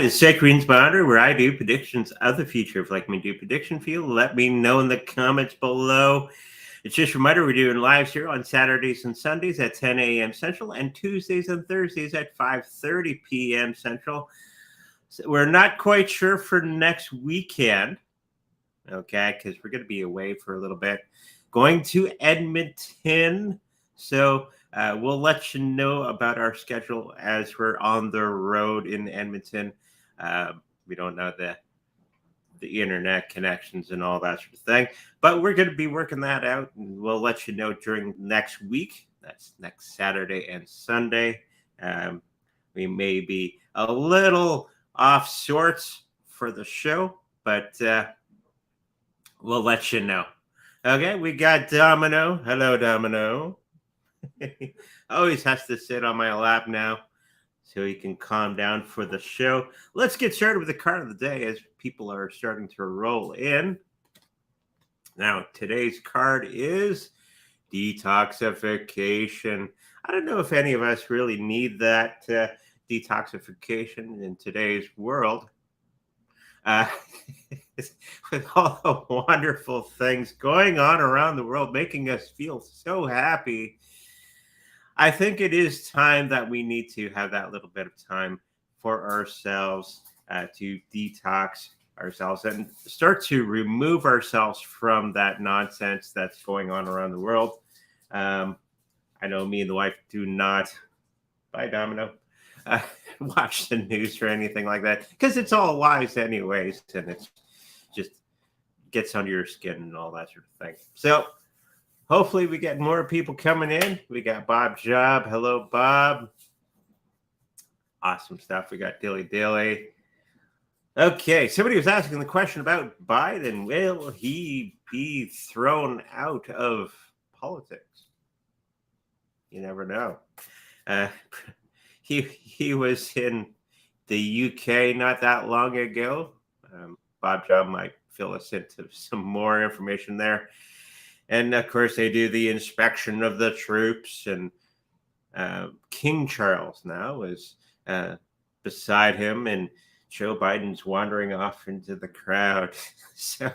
This is Check Green's Bonder, where I do predictions of the future. If you like me to do prediction for you, let me know in the comments below. It's just a reminder, we're doing lives here on Saturdays and Sundays at 10 a.m. Central and Tuesdays and Thursdays at 5:30 p.m. Central. So we're not quite sure for next weekend, okay, because we're going to be away for a little bit. Going to Edmonton. So we'll let you know about our schedule as we're on the road in Edmonton. We don't know the internet connections and all that sort of thing, but we're going to be working that out, and we'll let you know during next week. That's next Saturday and Sunday. We may be a little off sorts for the show, but we'll let you know. Okay, we got Domino. Hello, Domino. Always has to sit on my lap now so he can calm down for the show. Let's get started with the card of the day as people are starting to roll in. Now, today's card is detoxification. I don't know if any of us really need that detoxification in today's world. With all the wonderful things going on around the world, making us feel so happy, I think it is time that we need to have that little bit of time for ourselves to detox ourselves and start to remove ourselves from that nonsense that's going on around the world. I know me and the wife do not, bye Domino, watch the news or anything like that, because it's all lies anyways, and it's just gets under your skin and all that sort of thing. So hopefully we get more people coming in. We got Bob Job. Hello, Bob. Awesome stuff. We got Dilly Dilly. Okay, somebody was asking the question about Biden. Will he be thrown out of politics? You never know. He was in the UK not that long ago. Bob Job might fill us into some more information there. And of course, they do the inspection of the troops, and King Charles now is beside him, and Joe Biden's wandering off into the crowd. So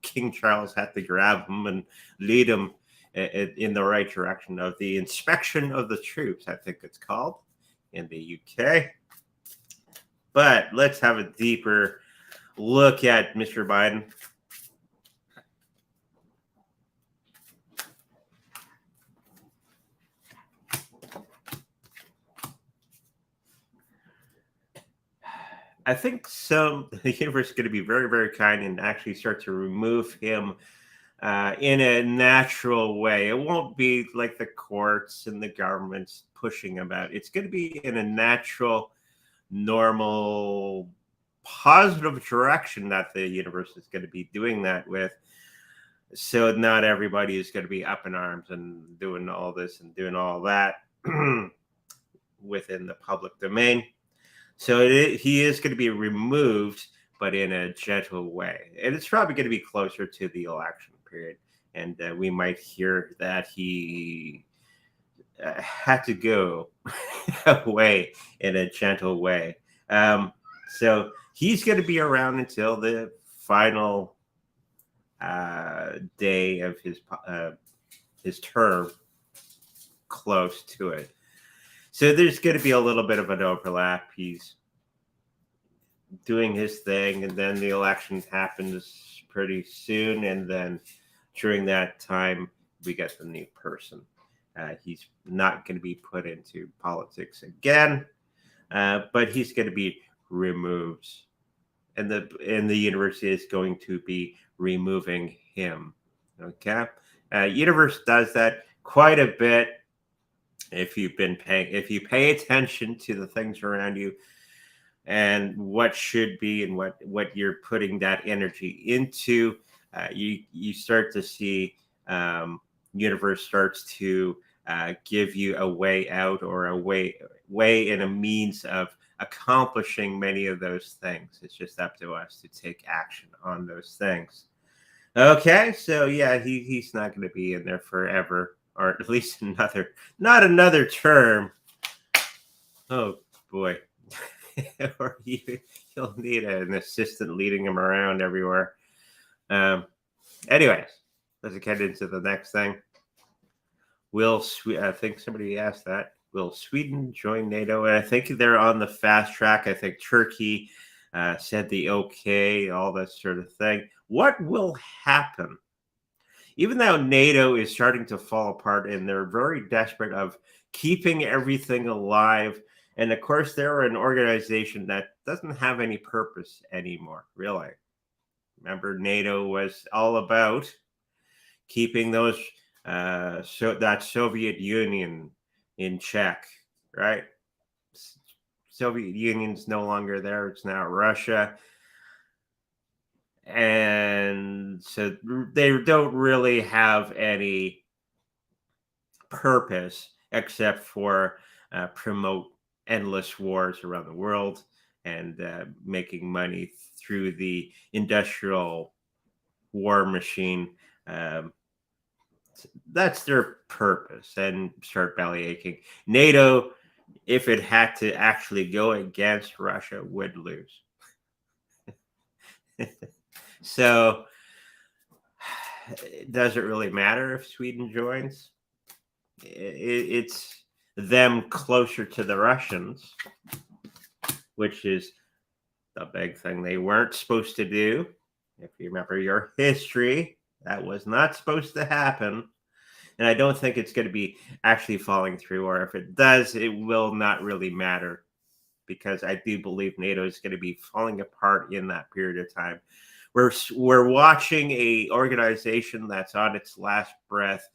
King Charles had to grab him and lead him in the right direction of the inspection of the troops, I think it's called, in the UK. But let's have a deeper look at Mr. Biden. I think the universe is going to be very, very kind and actually start to remove him in a natural way. It won't be like the courts and the government's pushing him out. It's going to be in a natural, normal, positive direction that the universe is going to be doing that with. So not everybody is going to be up in arms and doing all this and doing all that within the public domain. So he is going to be removed, but in a gentle way. And it's probably going to be closer to the election period. And we might hear that he had to go away in a gentle way. So he's going to be around until the final day of his term, close to it. So there's going to be a little bit of an overlap. He's doing his thing, and then the election happens pretty soon. And then during that time, we get the new person. He's not going to be put into politics again, but he's going to be removed. And the universe is going to be removing him. Okay? Universe does that quite a bit. If you pay attention to the things around you and what should be and what you're putting that energy into, you start to see universe starts to give you a way out, or a way and a means of accomplishing many of those things. It's just up to us to take action on those things. Okay, so yeah, he's not going to be in there forever. Or at least not another term. Oh boy. or you'll need an assistant leading him around everywhere. Um, anyways, let's get into the next thing. I think somebody asked that. Will Sweden join NATO? And I think they're on the fast track. I think Turkey said the okay, all that sort of thing. What will happen? Even though NATO is starting to fall apart and they're very desperate of keeping everything alive. And of course, they're an organization that doesn't have any purpose anymore, really. Remember, NATO was all about keeping those that Soviet Union in check, right? Soviet Union's no longer there; it's now Russia, and so they don't really have any purpose except for promote endless wars around the world and making money through the industrial war machine. Um, that's their purpose, and start belly aching. NATO, if it had to actually go against Russia, would lose. So, does it really matter if Sweden joins? It's them closer to the Russians, which is the big thing they weren't supposed to do. If you remember your history, that was not supposed to happen. And I don't think it's going to be actually falling through, or if it does, it will not really matter, because I do believe NATO is going to be falling apart in that period of time. We're watching a organization that's on its last breath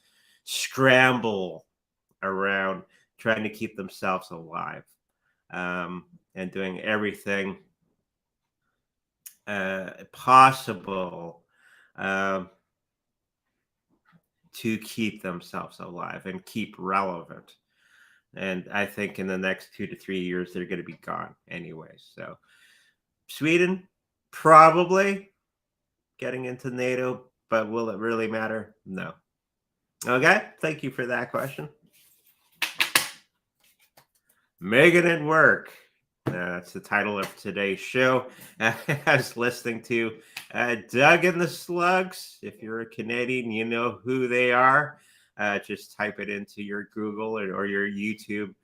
scramble around trying to keep themselves alive, and doing everything possible to keep themselves alive and keep relevant. And I think in the next 2 to 3 years, they're going to be gone anyway. So Sweden, probably getting into NATO, but will it really matter? No. Okay. Thank you for that question. Making it work. That's the title of today's show. I was listening to Doug and the Slugs. If you're a Canadian, you know who they are. Just type it into your Google or your YouTube.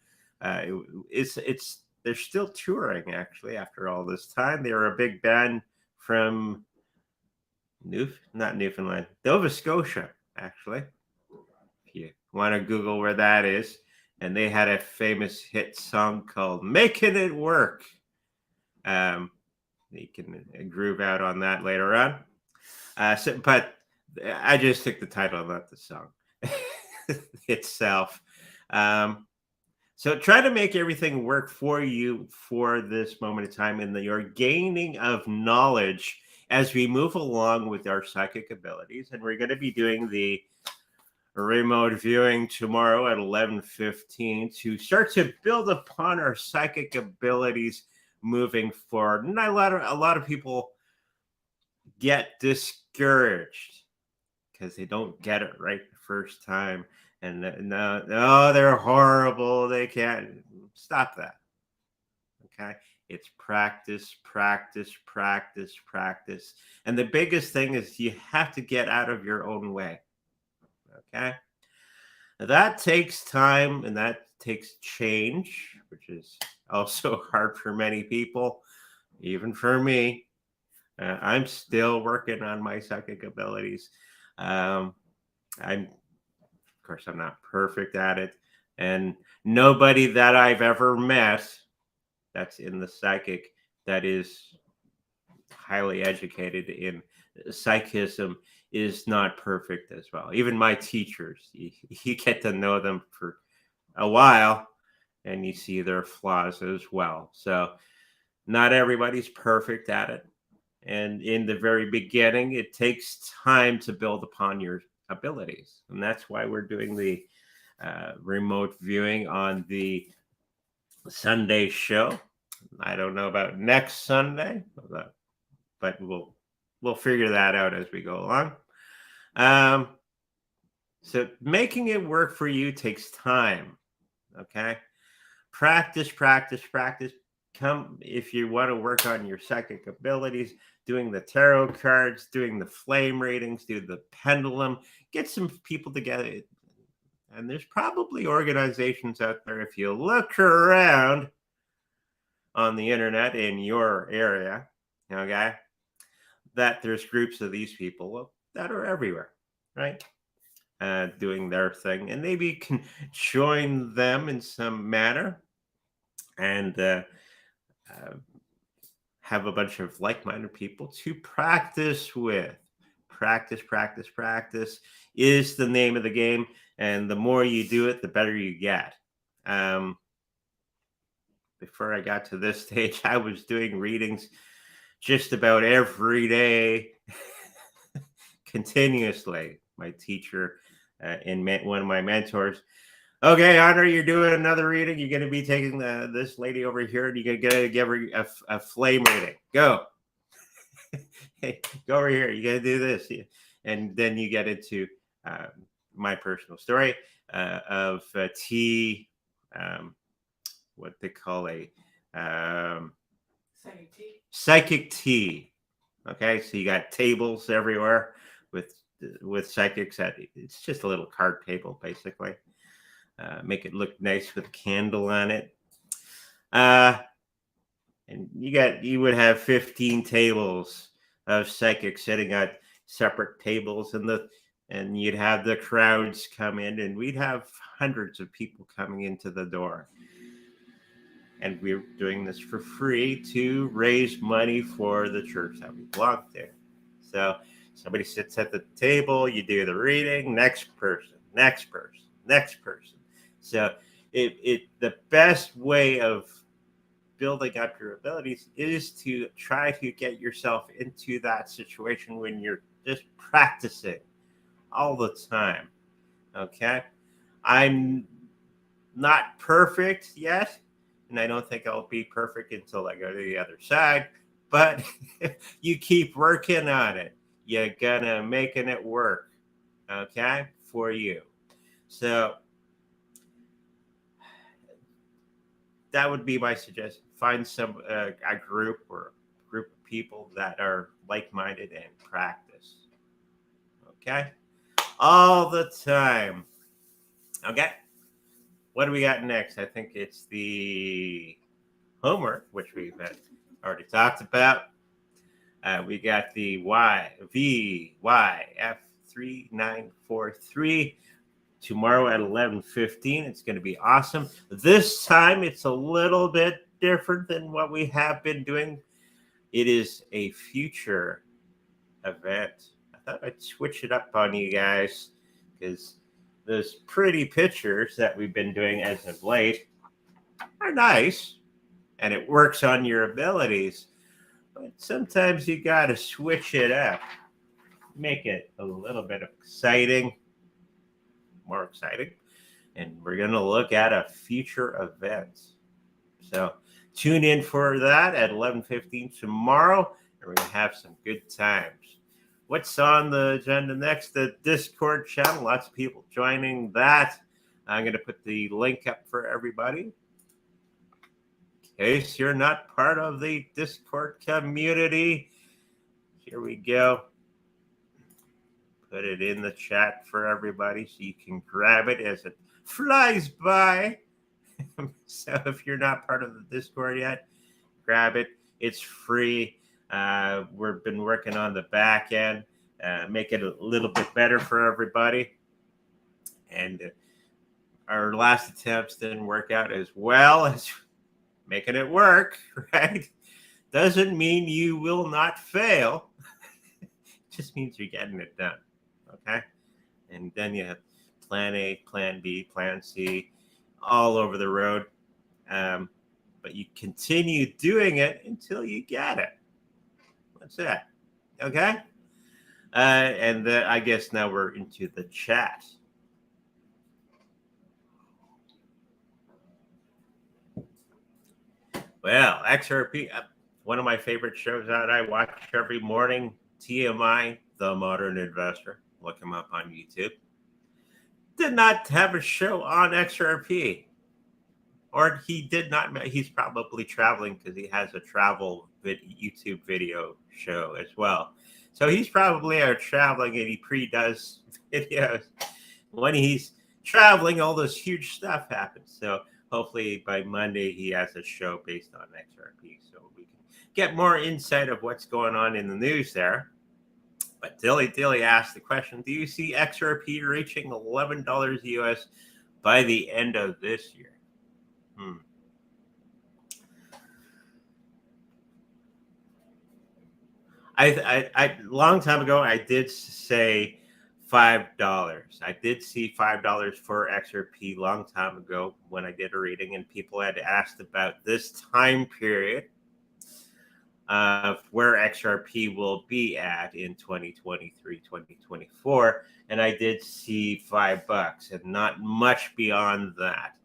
They're still touring, actually, after all this time. They were a big band from not Newfoundland, Nova Scotia, actually. If you want to Google where that is. And they had a famous hit song called Making It Work. You can groove out on that later on. But I just took the title, not the song itself. So try to make everything work for you for this moment of time in your gaining of knowledge as we move along with our psychic abilities. And we're going to be doing the remote viewing tomorrow at 11:15 to start to build upon our psychic abilities moving forward. And a lot of people get discouraged because they don't get it right the first time, and no, they're horrible. They can't. Stop that. Okay, it's practice, practice, practice, practice, and the biggest thing is you have to get out of your own way. Okay, that takes time and that takes change, which is also hard for many people, even for me. I'm still working on my psychic abilities. Of course, I'm not perfect at it, and nobody that I've ever met that's in the psychic that is highly educated in psychism is not perfect as well. Even my teachers, you get to know them for a while and you see their flaws as well. So not everybody's perfect at it. And in the very beginning, it takes time to build upon your abilities. And that's why we're doing the remote viewing on the Sunday show. I don't know about next Sunday, but we'll figure that out as we go along. So making it work for you takes time. Okay. Practice, practice, practice. come if you want to work on your psychic abilities, doing the tarot cards, doing the flame readings, do the pendulum, get some people together. And there's probably organizations out there, if you look around on the internet in your area, okay, that there's groups of these people that are everywhere, right? Doing their thing. And maybe you can join them in some manner and uh, have a bunch of like-minded people to practice with. Practice, practice, practice is the name of the game, and the more you do it, the better you get. Before I got to this stage, I was doing readings just about every day, continuously. My teacher and one of my mentors. Okay, Honor, you're doing another reading. You're going to be taking this lady over here, and you're going to give her a flame reading. Go. Hey, go over here. You got to do this. And then you get into my personal story of tea, what they call a psychic tea. Okay, so you got tables everywhere with psychics. It's just a little card table, basically. Make it look nice with a candle on it. And you would have 15 tables of psychics sitting at separate tables, and you'd have the crowds come in, and we'd have hundreds of people coming into the door. And we're doing this for free to raise money for the church that we belong to. So somebody sits at the table, you do the reading, next person, next person, next person. So the best way of building up your abilities is to try to get yourself into that situation when you're just practicing all the time. Okay. I'm not perfect yet, and I don't think I'll be perfect until I go to the other side, but you keep working on it. You're gonna making it work, okay, for you. So that would be my suggestion. Find a group or group of people that are like-minded and practice. Okay, all the time. Okay, what do we got next? I think it's the homework, which we've already talked about. We got the VYF3943 tomorrow at 11:15. It's going to be awesome. This time it's a little bit different than what we have been doing. It is a future event. I thought I'd switch it up on you guys because those pretty pictures that we've been doing as of late are nice and it works on your abilities. But sometimes you got to switch it up, make it a little bit exciting. More exciting, and we're going to look at a future event. So tune in for that at 11:15 tomorrow, and we're going to have some good times. What's on the agenda next? The Discord channel. Lots of people joining that. I'm going to put the link up for everybody. In case you're not part of the Discord community, here we go. Put it in the chat for everybody so you can grab it as it flies by. So if you're not part of the Discord yet, grab it. It's free. We've been working on the back end, make it a little bit better for everybody. And our last attempts didn't work out as well as making it work, right? Doesn't mean you will not fail. It just means you're getting it done. Okay, and then you have plan A, plan B, plan C, all over the road. But you continue doing it until you get it. That's it. Okay. And I guess now we're into the chat. Well, XRP, one of my favorite shows that I watch every morning, TMI, The Modern Investor. Look him up on YouTube. Did not have a show on XRP. Or he did not. He's probably traveling because he has a travel YouTube video show as well. So he's probably out traveling, and he pre-does videos. When he's traveling, all this huge stuff happens. So hopefully by Monday he has a show based on XRP, so we can get more insight of what's going on in the news there. But Dilly asked the question: do you see XRP reaching $11 US by the end of this year? I long time ago I did say $5. I did see $5 for XRP long time ago when I did a reading, and people had asked about this time period of where XRP will be at in 2023, 2024, and I did see $5 and not much beyond that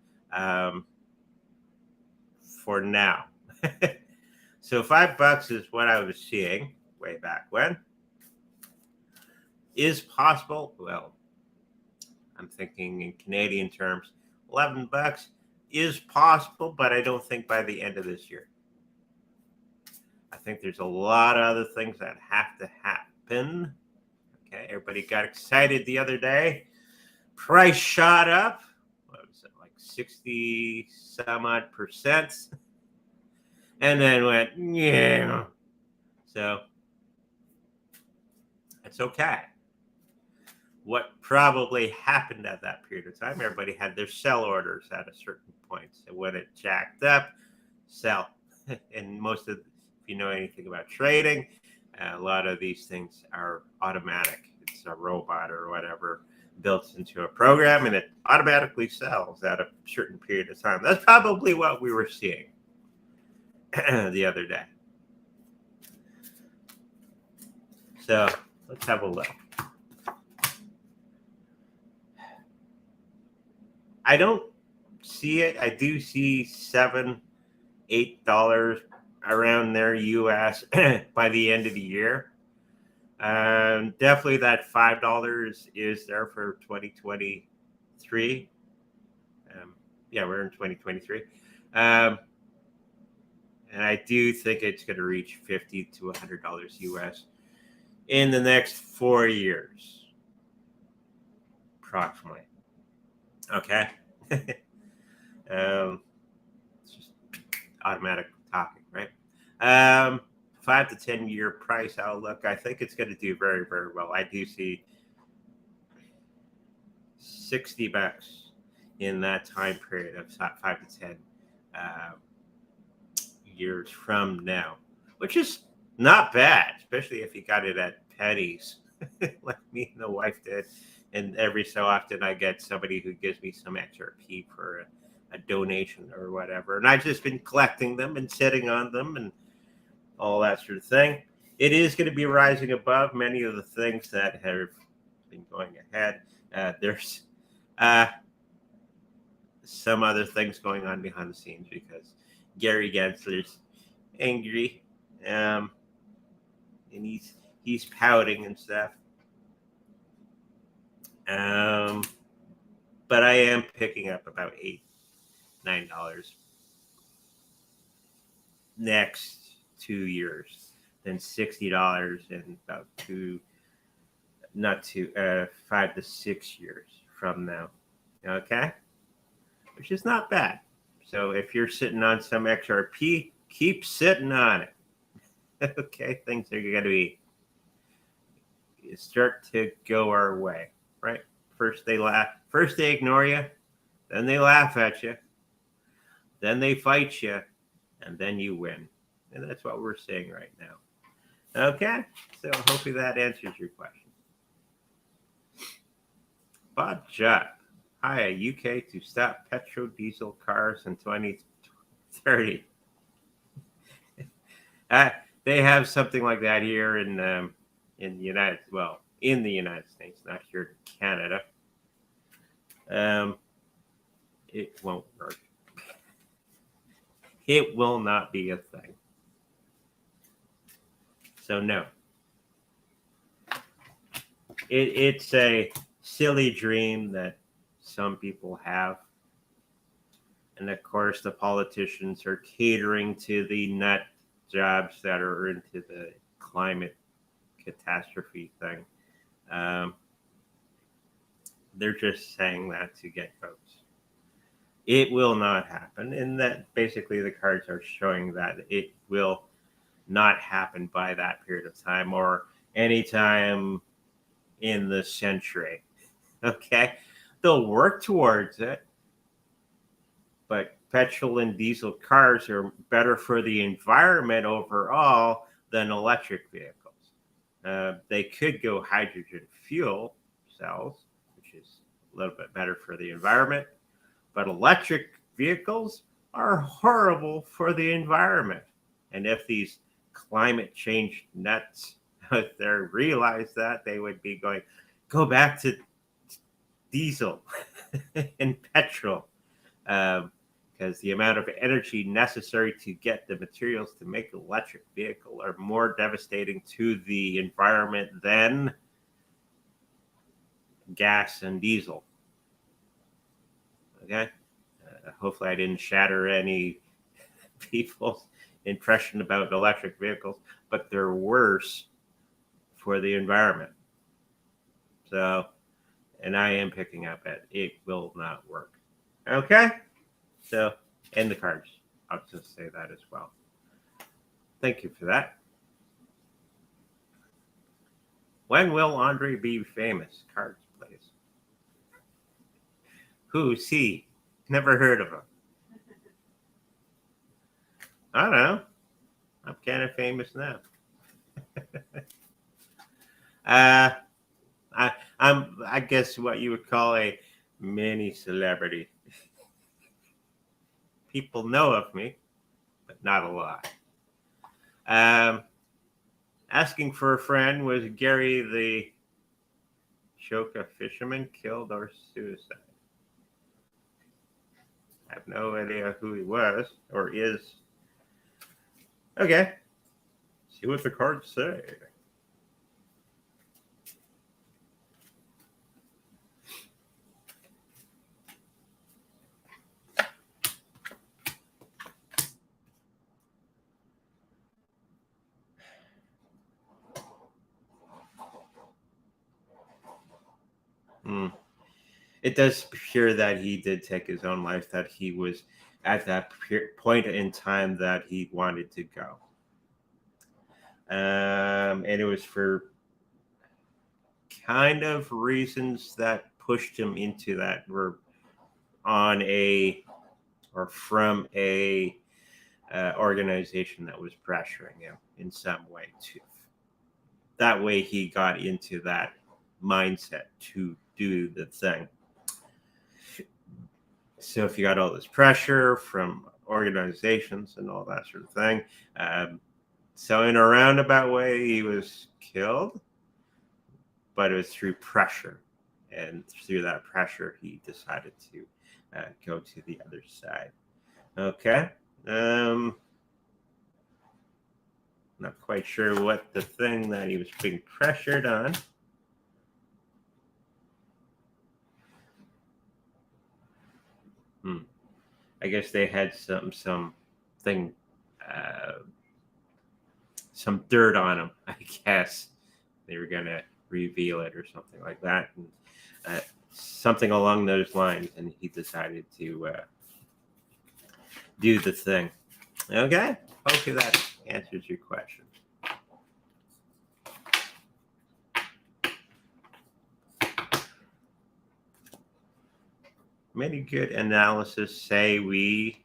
for now. So $5 is what I was seeing way back when. Is possible. Well, I'm thinking in Canadian terms, $11 is possible, but I don't think by the end of this year. I think there's a lot of other things that have to happen. Okay, everybody got excited the other day. Price shot up. What was it, like 60 some odd percent? And then went, yeah. So it's okay. What probably happened at that period of time, everybody had their sell orders at a certain point. So when it jacked up, sell. And most of, if you know anything about trading, a lot of these things are automatic. It's a robot or whatever built into a program, and it automatically sells at a certain period of time. That's probably what we were seeing the other day. So let's have a look. I don't see it. I do see $7, $8 around there US by the end of the year. Definitely that $5 is there for 2023. Yeah, we're in 2023. And I do think it's going to reach $50 to $100 US in the next 4 years, approximately. Okay. It's just automatic talking, right? 5 to 10 year price outlook. I think it's going to do very, very well. I do see $60 in that time period of 5 to 10 years from now, which is not bad, especially if you got it at pennies, like me and the wife did. And every so often I get somebody who gives me some XRP for a donation or whatever. And I've just been collecting them and sitting on them and all that sort of thing. It is going to be rising above many of the things that have been going ahead. There's some other things going on behind the scenes because Garry Gensler's angry, and he's pouting and stuff. But I am picking up about $8, $9 next 2 years, then $60 in about 5 to 6 years from now. Okay, which is not bad. So if you're sitting on some XRP, keep sitting on it. Okay, things are going to start to go our way, right? First they laugh, first they ignore you, then they laugh at you, then they fight you, and then you win. And that's what we're seeing right now. Okay, so hopefully that answers your question. Bob Judd. Hi, UK to stop petrol diesel cars in 2030. They have something like that here in the United States, not here in Canada. It won't work. It will not be a thing. So no. It's a silly dream that some people have. And of course, the politicians are catering to the nut jobs that are into the climate catastrophe thing. Um, they're just saying that to get votes. It will not happen. And that basically the cards are showing that it will not happen by that period of time or any time in the century. Okay. They'll work towards it, but petrol and diesel cars are better for the environment overall than electric vehicles. They could go hydrogen fuel cells, which is a little bit better for the environment, but electric vehicles are horrible for the environment. And if these climate change nuts out there realize that, they would be going, go back to diesel and petrol. Because the amount of energy necessary to get the materials to make an electric vehicle are more devastating to the environment than gas and diesel. Okay? Hopefully I didn't shatter any people's impression about electric vehicles, but they're worse for the environment. So, and I am picking up at it will not work. Okay? So, and the cards. I'll just say that as well. Thank you for that. When will Andre be famous? Cards, please. Who's he? Never heard of him. I don't know. I'm kind of famous now. I guess what you would call a mini celebrity. People know of me, but not a lot. Asking for a friend, was Garry the Shoka fisherman killed or suicide? I have no idea who he was or is. Okay. See what the cards say. It does appear that he did take his own life, that he was at that point in time that he wanted to go. And it was for kind of reasons that pushed him into that, were on a or from a organization that was pressuring him in some way too. That way he got into that mindset to do the thing. So if you got all this pressure from organizations and all that sort of thing, so in a roundabout way, he was killed, but it was through pressure. And through that pressure, he decided to go to the other side. Okay. Not quite sure what the thing that he was being pressured on. I guess they had some dirt on him. I guess they were gonna reveal it or something like that, and something along those lines. And he decided to do the thing. Okay, hopefully that answers your question. Many good analysis say we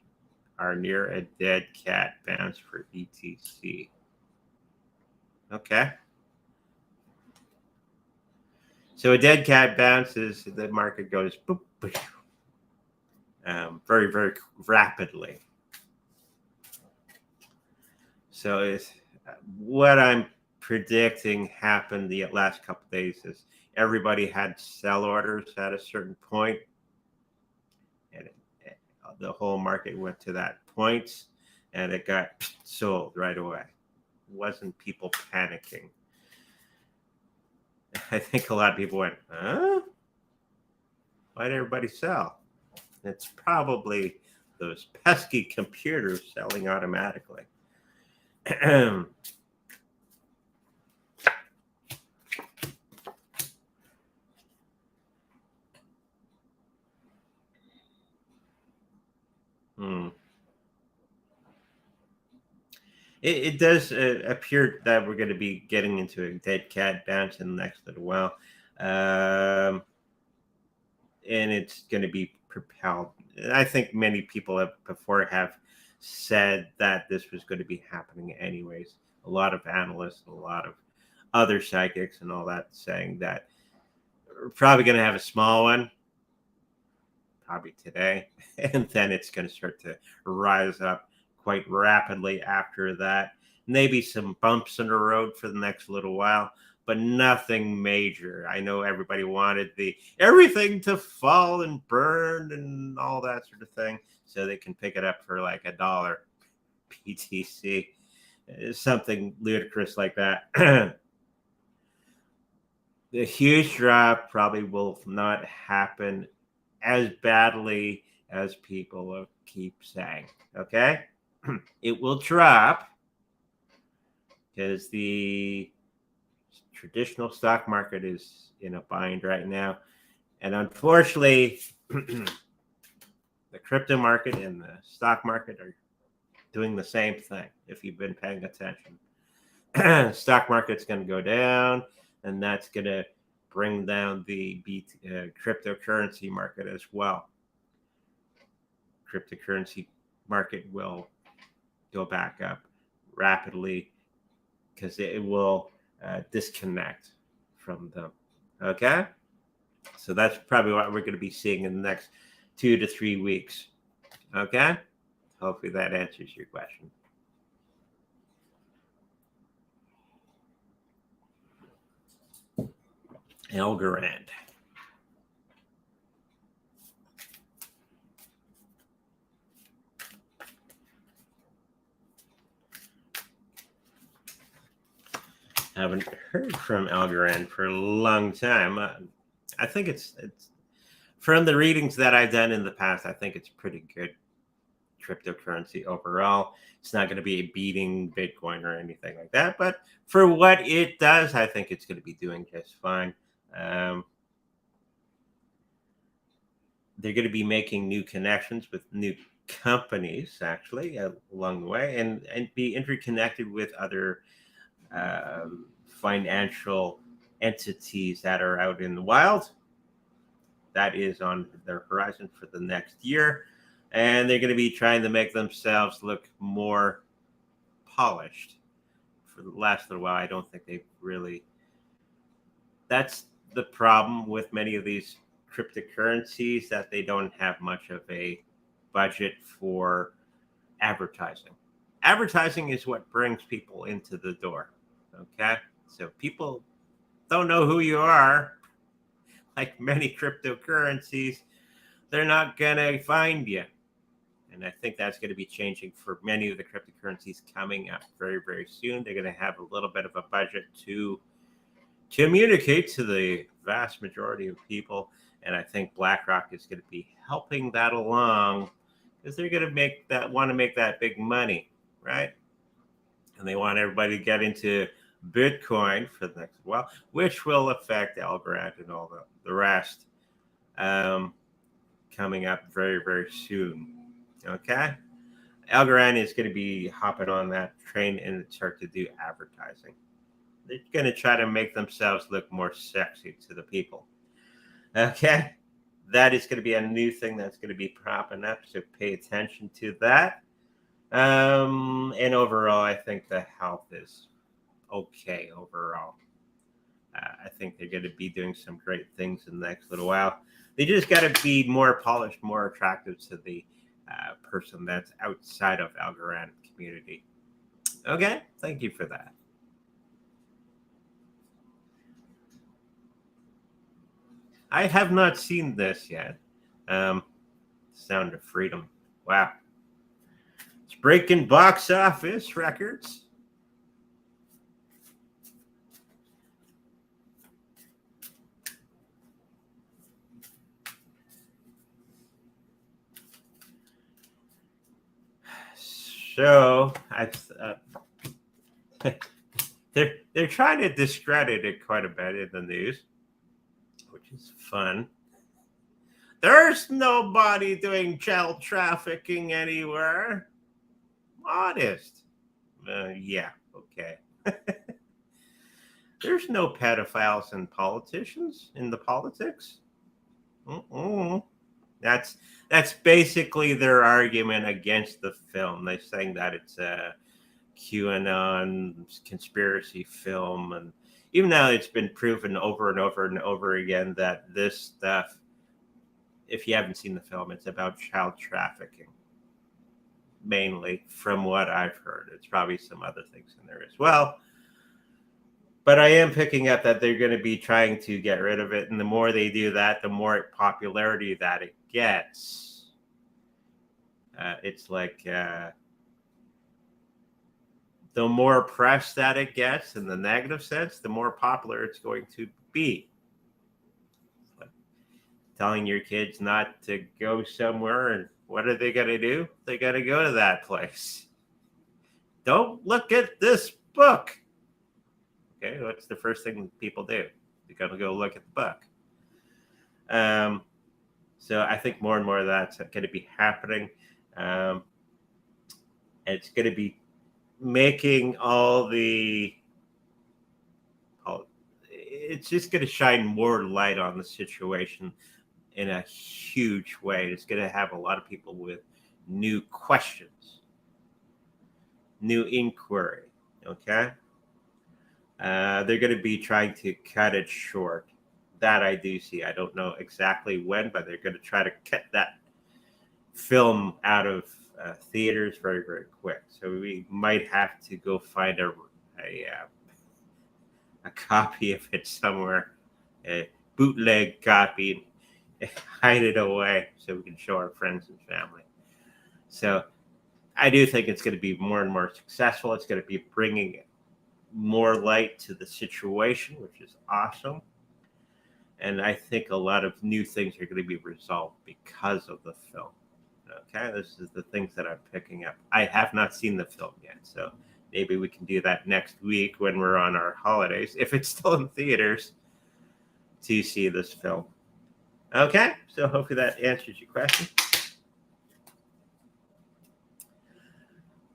are near a dead cat bounce for ETC. Okay. So a dead cat bounces, the market goes boop, boop, very, very rapidly. So it's, what I'm predicting happened the last couple of days is everybody had sell orders at a certain point, and the whole market went to that point, and it got sold right away. It wasn't people panicking. I think a lot of people went, huh? Why did everybody sell? It's probably those pesky computers selling automatically. Hmm. It does appear that we're going to be getting into a dead cat bounce in the next little while. Um, and it's going to be propelled. I think many people have said that this was going to be happening anyways. A lot of analysts, a lot of other psychics, and all that saying that we're probably going to have a small one, probably today, and then it's going to start to rise up quite rapidly after that. Maybe some bumps in the road for the next little while, but nothing major. I know everybody wanted the everything to fall and burn and all that sort of thing, so they can pick it up for like $1 PTC, something ludicrous like that. The huge drop probably will not happen as badly as people keep saying. Okay, it will drop because the traditional stock market is in a bind right now. And unfortunately, the crypto market and the stock market are doing the same thing if you've been paying attention. Stock market's going to go down, and that's going to bring down the cryptocurrency market as well. Cryptocurrency market will go back up rapidly because it will disconnect from them. Okay, so that's probably what we're going to be seeing in the next 2 to 3 weeks. Okay, hopefully that answers your question. Algorand. I haven't heard from Algorand for a long time. I think it's from the readings that I've done in the past. I think it's pretty good cryptocurrency overall. It's not going to be beating Bitcoin or anything like that, but for what it does, I think it's going to be doing just fine. They're going to be making new connections with new companies, actually, along the way, and be interconnected with other financial entities that are out in the wild. That is on their horizon for the next year. And they're going to be trying to make themselves look more polished. For the last little while, I don't think they've really. That's the problem with many of these cryptocurrencies, that they don't have much of a budget for advertising. Advertising is what brings people into the door. Okay, so people don't know who you are. Like many cryptocurrencies, they're not gonna find you. And I think that's going to be changing for many of the cryptocurrencies coming up very, very soon. They're going to have a little bit of a budget to communicate to the vast majority of people. And I think BlackRock is going to be helping that along, because they're going to want to make that big money, right? And they want everybody to get into Bitcoin for the next while, which will affect Algorand and all the rest coming up very, very soon. Okay, Algorand is going to be hopping on that train and start to do advertising. They're going to try to make themselves look more sexy to the people. Okay, that is going to be a new thing that's going to be propping up, so pay attention to that. And overall, I think the health is okay overall. I think they're going to be doing some great things in the next little while. They just got to be more polished, more attractive to the person that's outside of Algorand community. Okay, thank you for that. I have not seen this yet. Sound of Freedom. Wow. It's breaking box office records. So they're trying to discredit it quite a bit in the news, which is fun. There's nobody doing child trafficking anywhere. Honest. Yeah, okay. There's no pedophiles in politicians in the politics. Mm-mm. That's basically their argument against the film. They're saying that it's a QAnon conspiracy film, and even though it's been proven over and over and over again that this stuff, if you haven't seen the film, it's about child trafficking, mainly from what I've heard. It's probably some other things in there as well. But I am picking up that they're going to be trying to get rid of it. And the more they do that, the more popularity that it gets. It's like the more press that it gets in the negative sense, the more popular it's going to be. Like telling your kids not to go somewhere, and what are they going to do? They got to go to that place. Don't look at this book. Okay, what's the first thing people do? They're going to go look at the book. So I think more and more of that's going to be happening. And it's going to be making it's just going to shine more light on the situation in a huge way. It's going to have a lot of people with new questions, new inquiry. Okay. They're going to be trying to cut it short. That I do see. I don't know exactly when, but they're going to try to cut that film out of theaters very, very quick. So we might have to go find a copy of it somewhere, a bootleg copy, and hide it away so we can show our friends and family. So I do think it's going to be more and more successful. It's going to be bringing more light to the situation, which is awesome. And I think a lot of new things are going to be resolved because of the film. Okay, this is the things that I'm picking up. I have not seen the film yet, so maybe we can do that next week when we're on our holidays, if it's still in theaters, to see this film. Okay, so hopefully that answers your question.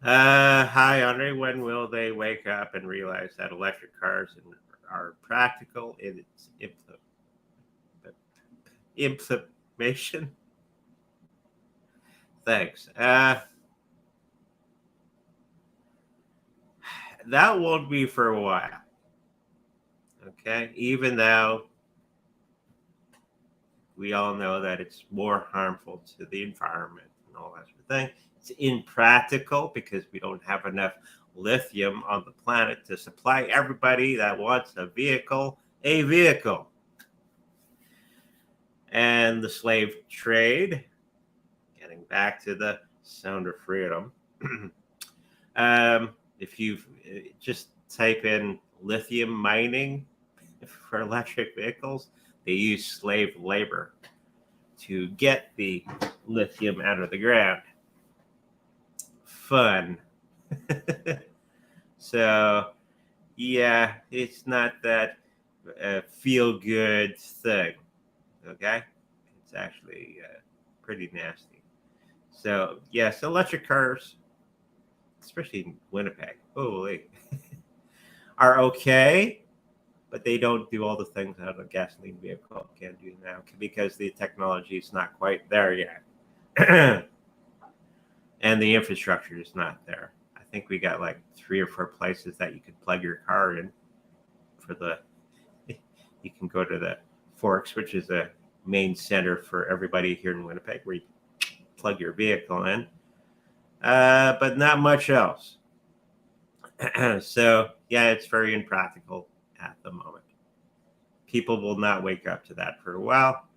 Hi, Andre. When will they wake up and realize that electric cars are practical in its implementation? Thanks. That won't be for a while. Okay, even though we all know that it's more harmful to the environment and all that sort of thing. It's impractical because we don't have enough lithium on the planet to supply everybody that wants a vehicle. And the slave trade, getting back to the sound of freedom. If you just type in lithium mining for electric vehicles, they use slave labor to get the lithium out of the ground. Fun. So, yeah, it's not that feel-good thing, okay? It's actually pretty nasty. So, yes, electric cars, especially in Winnipeg, holy, are okay, but they don't do all the things that a gasoline vehicle can do now because the technology is not quite there yet. And the infrastructure is not there. I think we got like 3 or 4 places that you could plug your car in you can go to the Forks, which is a main center for everybody here in Winnipeg, where you plug your vehicle in, but not much else. So, yeah, it's very impractical at the moment. People will not wake up to that for a while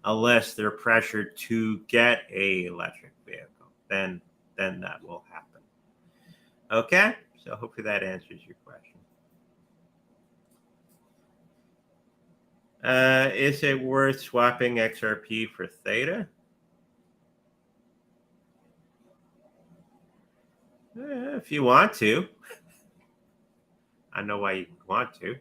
unless they're pressured to get a electric vehicle. Then that will happen. Okay, so hopefully that answers your question. Is it worth swapping XRP for theta? if you want to. I know why you want to.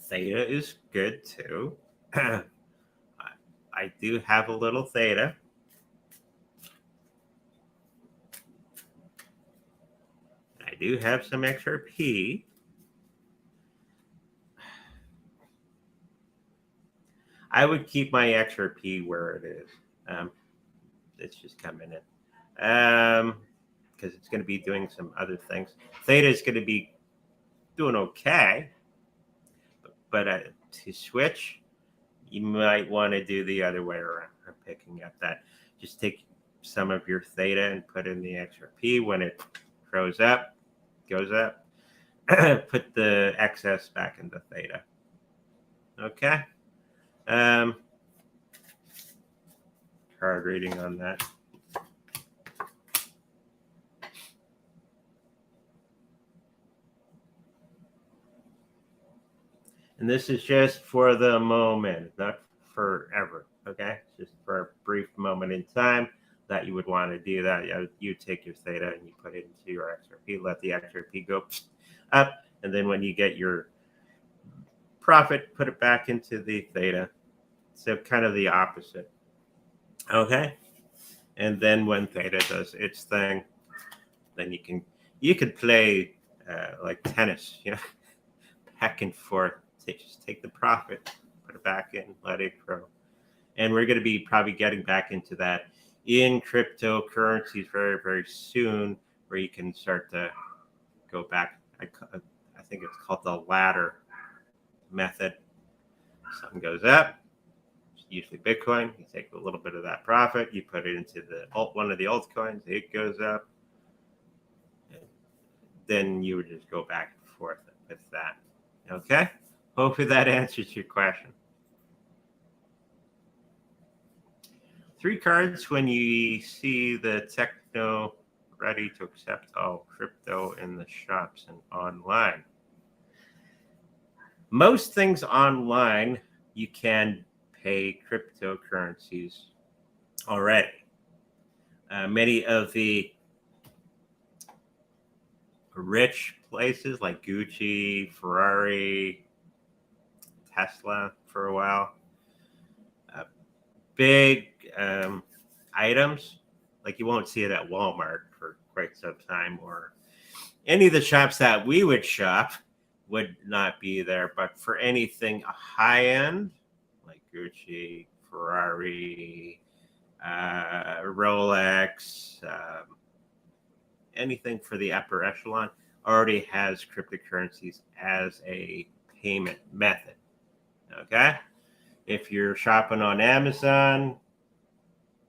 Theta is good too. I do have a little theta. I do have some XRP. I would keep my XRP where it is. It's just coming in. Because it's going to be doing some other things. Theta is going to be doing okay. But to switch, you might want to do the other way around. I'm picking up that. Just take some of your theta and put in the XRP. When it goes up, put the excess back into theta. Okay. Card reading on that. And this is just for the moment, not forever. Okay, it's just for a brief moment in time that you would want to do that. You take your theta and you put it into your XRP, let the XRP go up, and then when you get your profit, put it back into the theta. So kind of the opposite. Okay, and then when theta does its thing, then you can play like tennis, back and forth. Just take the profit, put it back in, let it grow. And we're going to be probably getting back into that in cryptocurrencies very, very soon, where you can start to go back. I think it's called the ladder method. Something goes up, usually Bitcoin. You take a little bit of that profit, you put it into one of the altcoins, it goes up. Then you would just go back and forth with that. Okay? Hopefully that answers your question. 3 cards when you see the techno ready to accept all crypto in the shops and online. Most things online, you can pay cryptocurrencies already. Many of the rich places like Gucci, Ferrari, Tesla for a while, big items, like you won't see it at Walmart for quite some time, or any of the shops that we would shop would not be there. But for anything high end, like Gucci, Ferrari, Rolex, anything for the upper echelon already has cryptocurrencies as a payment method. Okay? If you're shopping on Amazon,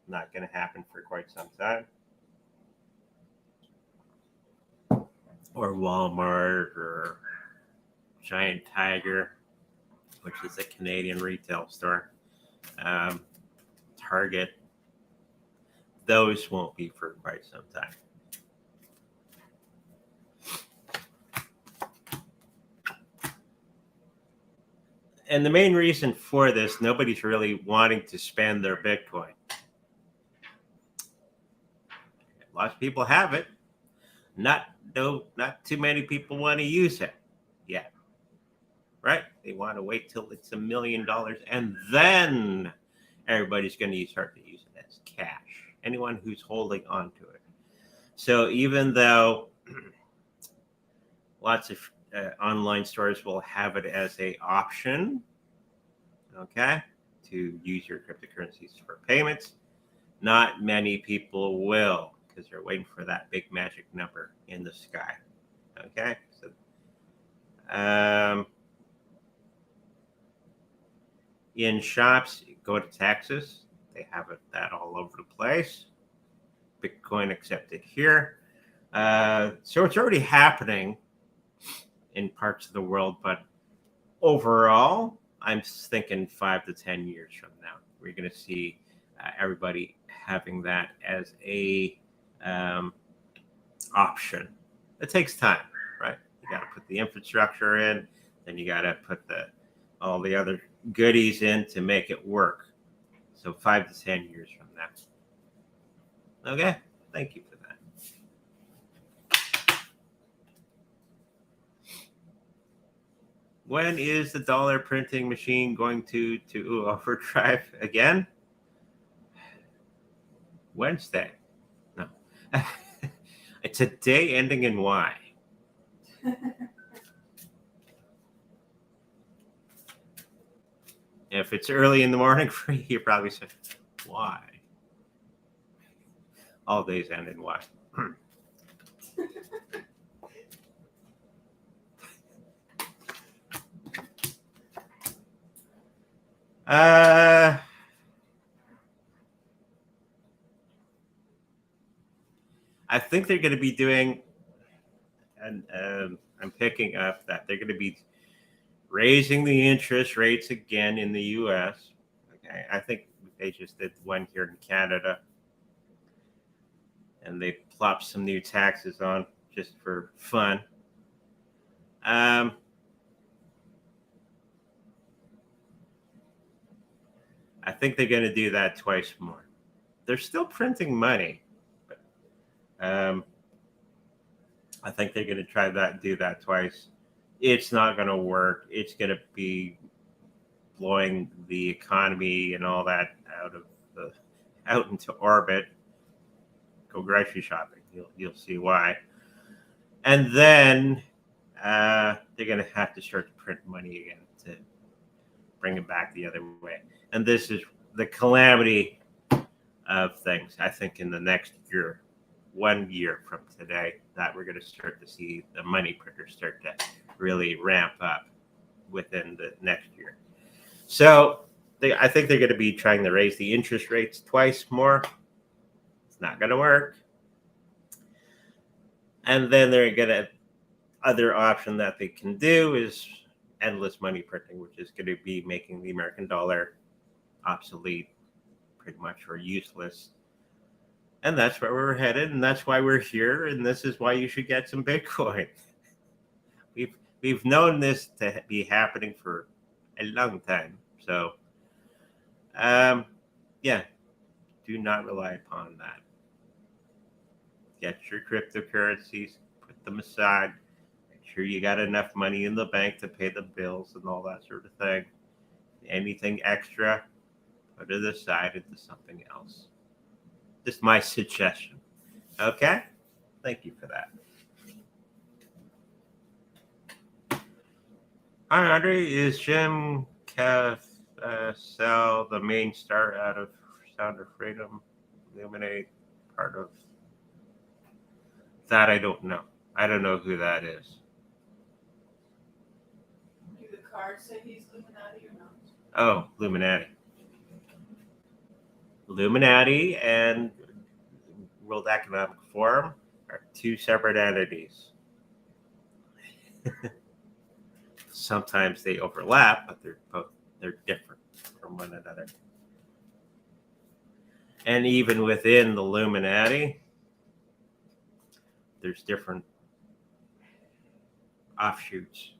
not going to happen for quite some time. Or Walmart or Giant Tiger, which is a Canadian retail store. Target. Those won't be for quite some time. And the main reason for this, nobody's really wanting to spend their Bitcoin. Lots of people have it. Not too many people want to use it yet. Right? They want to wait till it's $1 million, and then everybody's going to start to use it as cash. Anyone who's holding on to it. So even though lots of online stores will have it as a option, okay, to use your cryptocurrencies for payments, not many people will, because they're waiting for that big magic number in the sky. Okay, so in shops, go to Texas, they have that all over the place. Bitcoin accepted here. So it's already happening in parts of the world, but overall, I'm thinking 5 to 10 years from now, we're going to see everybody having that as a option. It takes time, right? You got to put the infrastructure in, then you got to put all the other goodies in to make it work. So 5 to 10 years from now. Okay, thank you for that. When is the dollar printing machine going to overdrive again? Wednesday. No. It's a day ending in Y. If it's early in the morning for you, you probably say, why? All days end in Y. I think they're going to be doing, and I'm picking up that they're going to be raising the interest rates again in the U.S. Okay, I think they just did one here in Canada, and they plopped some new taxes on just for fun. I think they're going to do that twice more. They're still printing money, but I think they're going to try that, do that twice. It's not going to work. It's going to be blowing the economy and all that out into orbit. Go grocery shopping. You'll see why. And then they're going to have to start to print money again to bring it back the other way. And this is the calamity of things. I think in the next year, 1 year from today, that we're going to start to see the money printers start to really ramp up within the next year. So I think they're going to be trying to raise the interest rates twice more. It's not going to work. And then they're going to, other option that they can do is endless money printing, which is going to be making the American dollar obsolete pretty much, or useless. And that's where we're headed, and that's why we're here, and this is why you should get some Bitcoin. We've known this to be happening for a long time. So, yeah, do not rely upon that. Get your cryptocurrencies, put them aside. Make sure you got enough money in the bank to pay the bills and all that sort of thing. Anything extra, put it aside into something else. Just my suggestion. Okay? Thank you for that. Hi, Andre. Is Jim Caviezel the main star out of Sound of Freedom? Illuminate part of that? I don't know. I don't know who that is. Do the cards say he's Illuminati or not? Oh, Illuminati. Illuminati and World Economic Forum are two separate entities. Sometimes they overlap, but they're different from one another. And even within the Illuminati, there's different offshoots.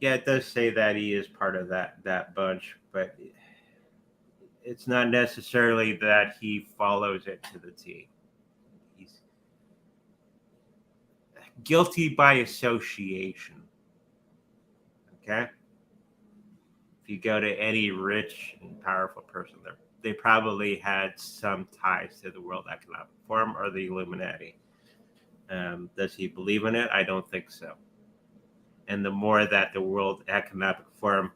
Yeah, it does say that he is part of that bunch, but it's not necessarily that he follows it to the T. He's guilty by association. Okay? If you go to any rich and powerful person, they probably had some ties to the World Economic Forum or the Illuminati. Does he believe in it? I don't think so. And the more that the World Economic Forum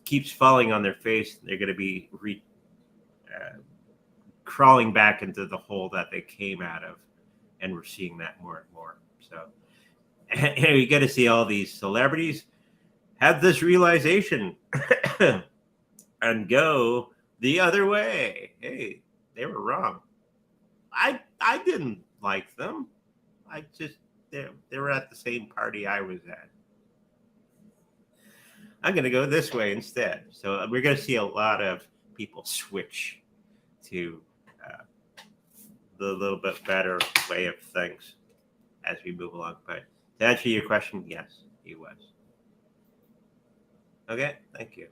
keeps falling on their face, they're going to be crawling back into the hole that they came out of. And we're seeing that more and more. So you get to see all these celebrities have this realization and go the other way. Hey, they were wrong. I didn't like them. They were at the same party I was at. I'm going to go this way instead. So we're going to see a lot of people switch to the little bit better way of things as we move along. But to answer your question, yes, he was. Okay, thank you.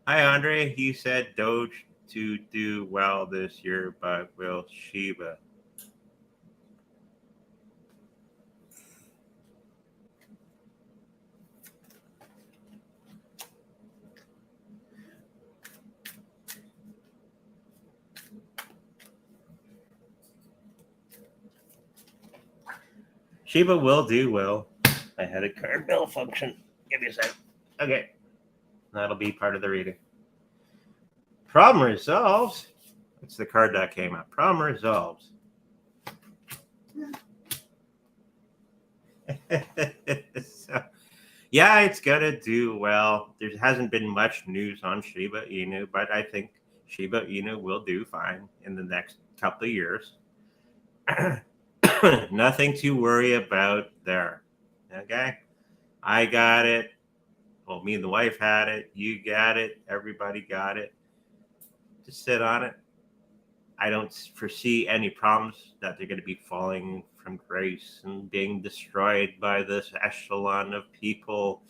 Hi, Andre. He said Doge to do well this year, but will Shiba? Shiba will do well. I had a card malfunction. Give me a sec. Okay. That'll be part of the reading. Problem resolves. It's the card that came up. Problem resolves. So, yeah, it's gonna do well. There hasn't been much news on Shiba Inu, but I think Shiba Inu will do fine in the next couple of years. Nothing to worry about there. Okay, I got it. Well, me and the wife had it. You got it. Everybody got it. Just sit on it. I don't foresee any problems that they're going to be falling from grace and being destroyed by this echelon of people.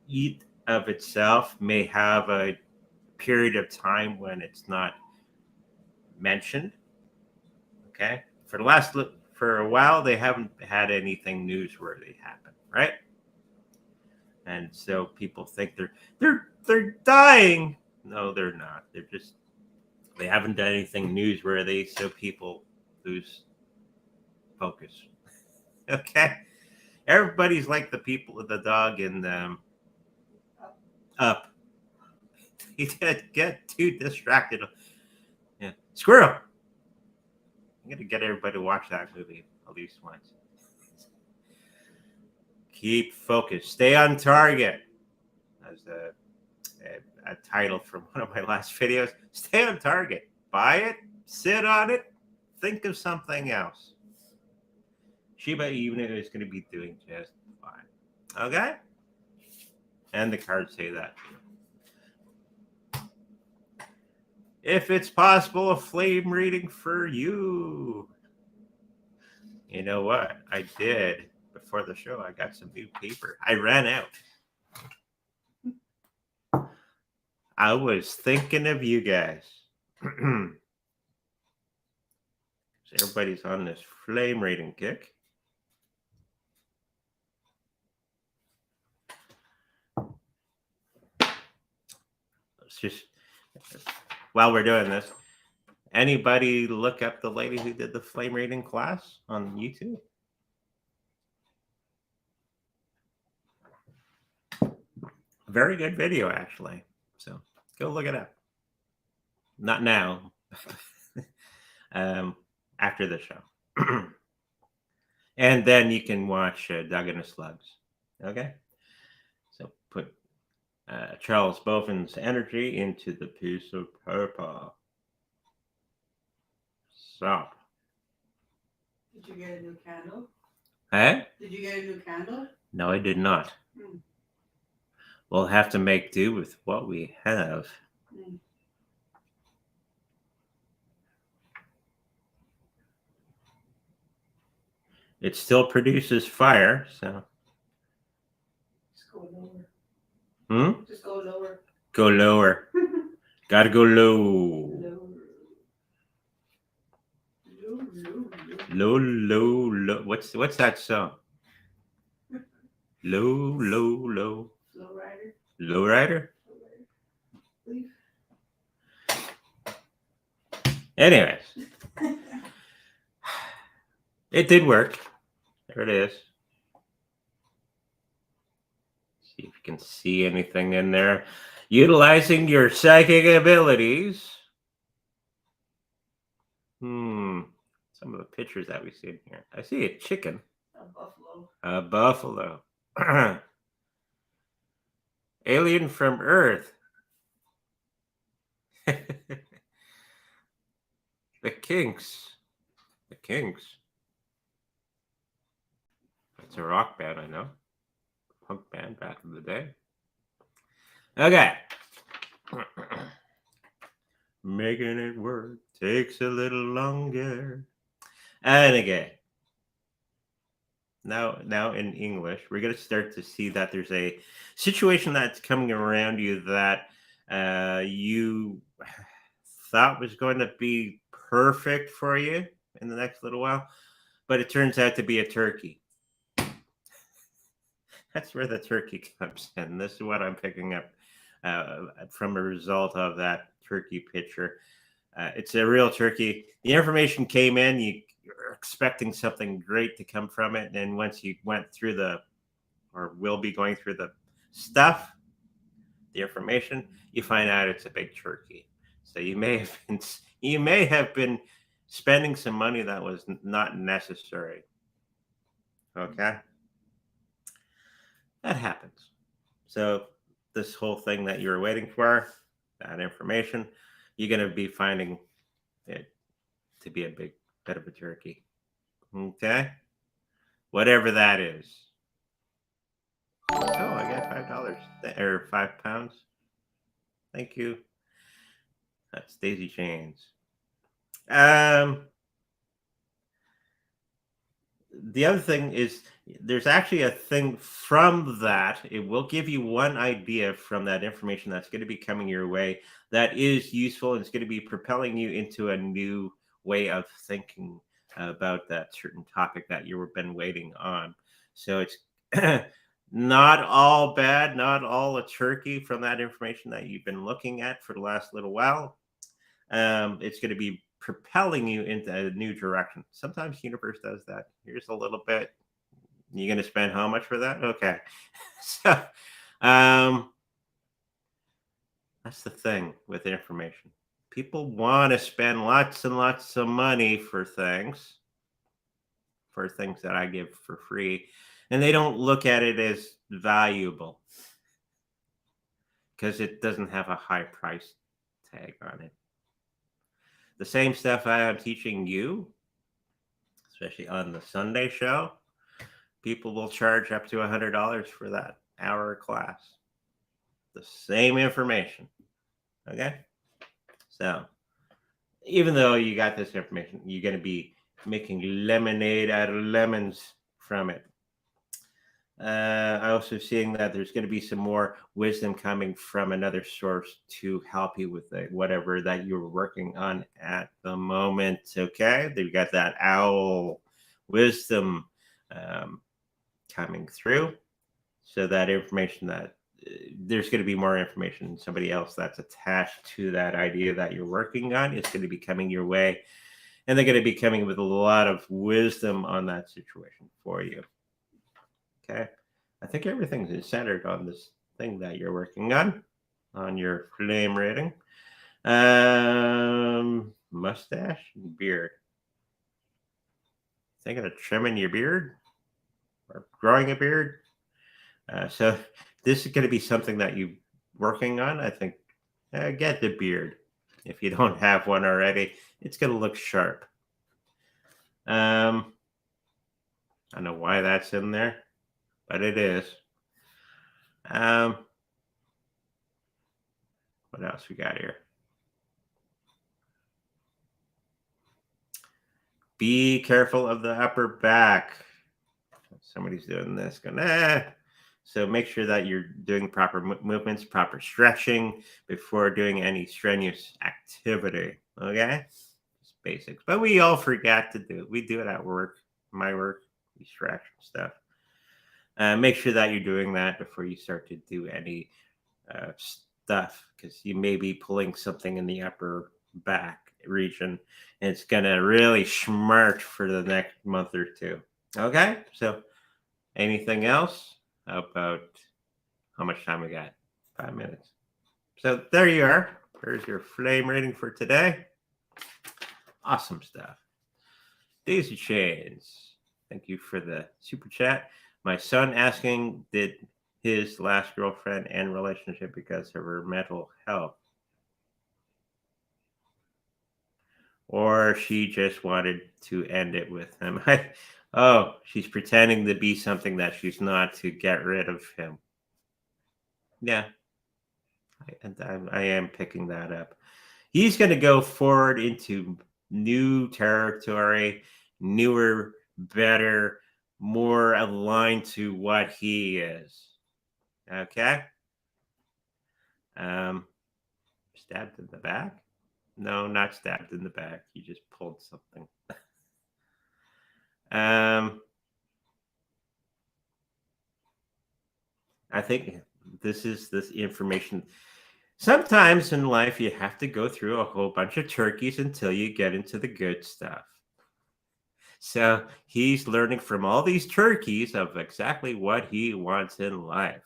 Eat of itself may have a period of time when it's not mentioned. Okay, for a while they haven't had anything newsworthy happen, right? And so people think they're dying. No, they're not. They haven't done anything newsworthy, so people lose focus. Okay, everybody's like the dog in Up. He did get too distracted. Yeah, squirrel. I'm gonna get everybody to watch that movie at least once. Keep focused. Stay on target. As a title from one of my last videos. Stay on target. Buy it. Sit on it. Think of something else. Shiba Inu is going to be doing just fine. Okay? And the cards say that too. If it's possible, a flame reading for you. You know what? I did. Before the show, I got some new paper. I ran out. I was thinking of you guys. Everybody's on this flame rating kick. Let's just, while we're doing this, anybody look up the lady who did the flame rating class on YouTube? Very good video, actually. So go look it up. Not now. After the show. And then you can watch Dug in the Slugs. Okay? So put Charles Bovin's energy into the piece of paper. Stop. Did you get a new candle? Huh? Did you get a new candle? No, I did not. We'll have to make do with what we have. It still produces fire, so. Just go lower. Just go lower. Go lower. Gotta go low. Low. What's that song? Low. Low rider. Low rider? Anyways. It did work. There it is. See if you can see anything in there. Utilizing your psychic abilities. Some of the pictures that we see in here. I see a chicken. A buffalo. Alien from Earth. The Kinks. It's a rock band, I know. Punk band back in the day. Okay. Making it work takes a little longer. And again, now in English, we're going to start to see that there's a situation that's coming around you that you thought was going to be perfect for you in the next little while, but it turns out to be a turkey. That's where the turkey comes in. This is what I'm picking up from a result of that turkey picture. It's a real turkey. The information came in. You're expecting something great to come from it, and once you went through or will be going through the stuff, the information, you find out it's a big turkey. So you may have been spending some money that was not necessary. Okay, that happens. So this whole thing that you were waiting for, that information, you're going to be finding it to be a big bit of a turkey. Okay, whatever that is. Oh, I got $5 or £5. Thank you. That's Daisy Chains. The other thing is there's actually a thing from that. It will give you one idea from that information that's going to be coming your way that is useful, and it's going to be propelling you into a new way of thinking about that certain topic that you've been waiting on. So it's not all bad, not all a turkey from that information that you've been looking at for the last little while. It's going to be propelling you into a new direction. Sometimes the universe does that. Here's a little bit. You're going to spend how much for that? Okay. So that's the thing with information. People want to spend lots and lots of money for things that I give for free, and they don't look at it as valuable because it doesn't have a high price tag on it. The same stuff I am teaching you, especially on the Sunday show, people will charge up to $100 for that hour class. The same information. Okay? So, even though you got this information, you're going to be making lemonade out of lemons from it. I also seeing that there's going to be some more wisdom coming from another source to help you with whatever that you're working on at the moment. Okay, they've got that owl wisdom coming through, so that information that there's going to be more information. Somebody else that's attached to that idea that you're working on is going to be coming your way, and they're going to be coming with a lot of wisdom on that situation for you. Okay, I think everything is centered on this thing that you're working on your flame rating. Mustache and beard. Thinking of trimming your beard or growing a beard. So this is going to be something that you're working on. I think get the beard. If you don't have one already, it's going to look sharp. I don't know why that's in there, but it is. What else we got here? Be careful of the upper back. Somebody's doing this, going, So make sure that you're doing proper movements, proper stretching before doing any strenuous activity. Okay? Just basics. But we all forget to do it. We do it at work, my work, we stretch and stuff. Make sure that you're doing that before you start to do any stuff, because you may be pulling something in the upper back region, and it's going to really smarch for the next month or two. Okay? So anything else? How about how much time we got? 5 minutes. So there you are. There's your flame rating for today. Awesome stuff. Daisy Chains, thank you for the super chat. My son asking, did his last girlfriend end relationship because of her mental health? Or she just wanted to end it with him? Oh, she's pretending to be something that she's not to get rid of him. Yeah. I am picking that up. He's going to go forward into new territory, newer, better, more aligned to what he is. Okay. Stabbed in the back? No, not stabbed in the back. He just pulled something. I think this information. Sometimes in life, you have to go through a whole bunch of turkeys until you get into the good stuff. So he's learning from all these turkeys of exactly what he wants in life.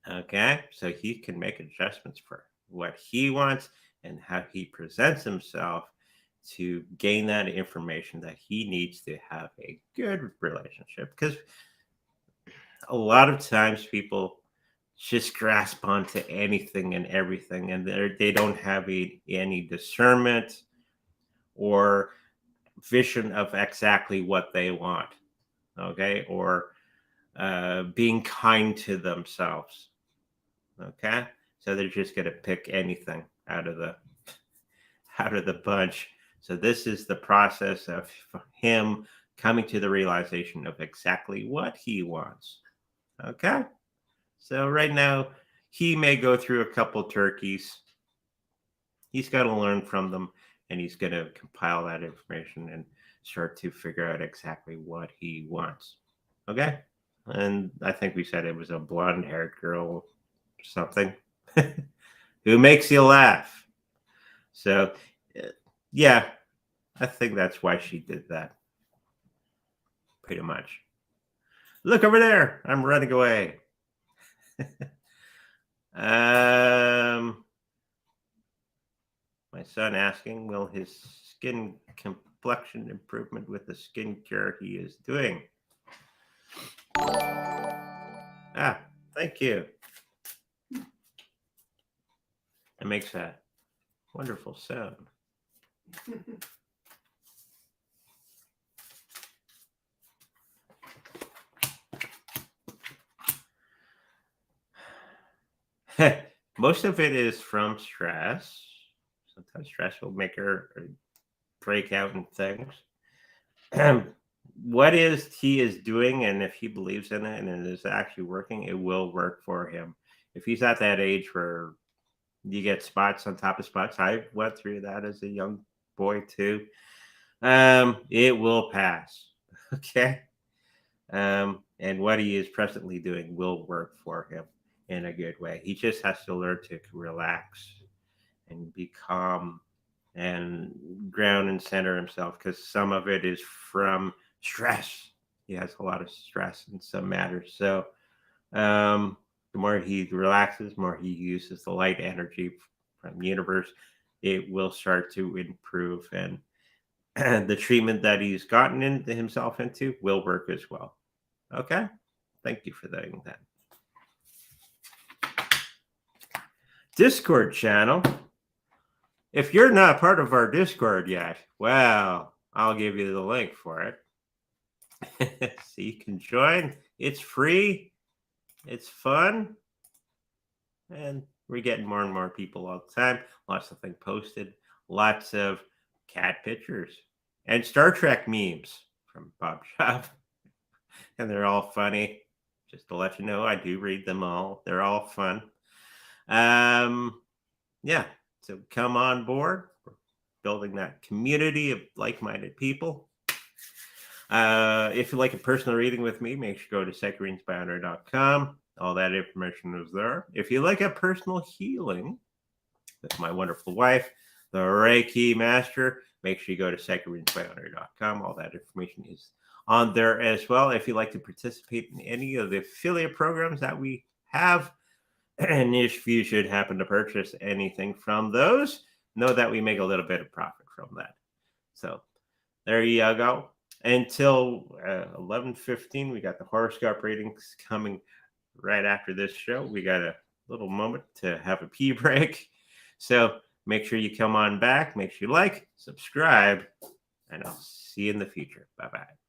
Okay, so he can make adjustments for what he wants and how he presents himself to gain that information that he needs to have a good relationship. Because a lot of times people just grasp onto anything and everything, and they don't have any discernment or vision of exactly what they want. Okay, or being kind to themselves. Okay, so they're just going to pick anything out of the bunch. So this is the process of him coming to the realization of exactly what he wants. Okay, so right now he may go through a couple turkeys. He's got to learn from them, and he's going to compile that information and start to figure out exactly what he wants. Okay, and I think we said it was a blonde-haired girl something who makes you laugh. So, yeah, I think that's why she did that. Pretty much. Look over there. I'm running away. My son asking, will his skin complexion improvement with the skincare he is doing? Ah, thank you. It makes that wonderful sound. Most of it is from stress. Sometimes stress will make her break out in things. What he is doing, and if he believes in it and it is actually working, it will work for him. If he's at that age where you get spots on top of spots, I went through that as a young boy too. It will pass. Okay. And what he is presently doing will work for him in a good way. He just has to learn to relax and be calm and ground and center himself, because some of it is from stress. He has a lot of stress in some matters. So the more he relaxes, the more he uses the light energy from the universe, it will start to improve. And the treatment that he's gotten into himself into will work as well. Okay. Thank you for doing that. Discord channel. If you're not part of our Discord yet, well, I'll give you the link for it. So you can join. It's free. It's fun. And we're getting more and more people all the time. Lots of things posted. Lots of cat pictures. And Star Trek memes from Bob Shop. And they're all funny. Just to let you know, I do read them all. They're all fun. Yeah. So come on board. We're building that community of like-minded people. If you like a personal reading with me, make sure you go to psychreadingsbyhunter.com. All that information is there. If you like a personal healing with my wonderful wife, the Reiki Master, make sure you go to psychreadingsbyhunter.com. All that information is on there as well. If you'd like to participate in any of the affiliate programs that we have, and if you should happen to purchase anything from those, know that we make a little bit of profit from that. So there you go. Until 11:15, we got the horoscope readings coming right after this show. We got a little moment to have a pee break. So make sure you come on back. Make sure you like, subscribe, and I'll see you in the future. Bye-bye.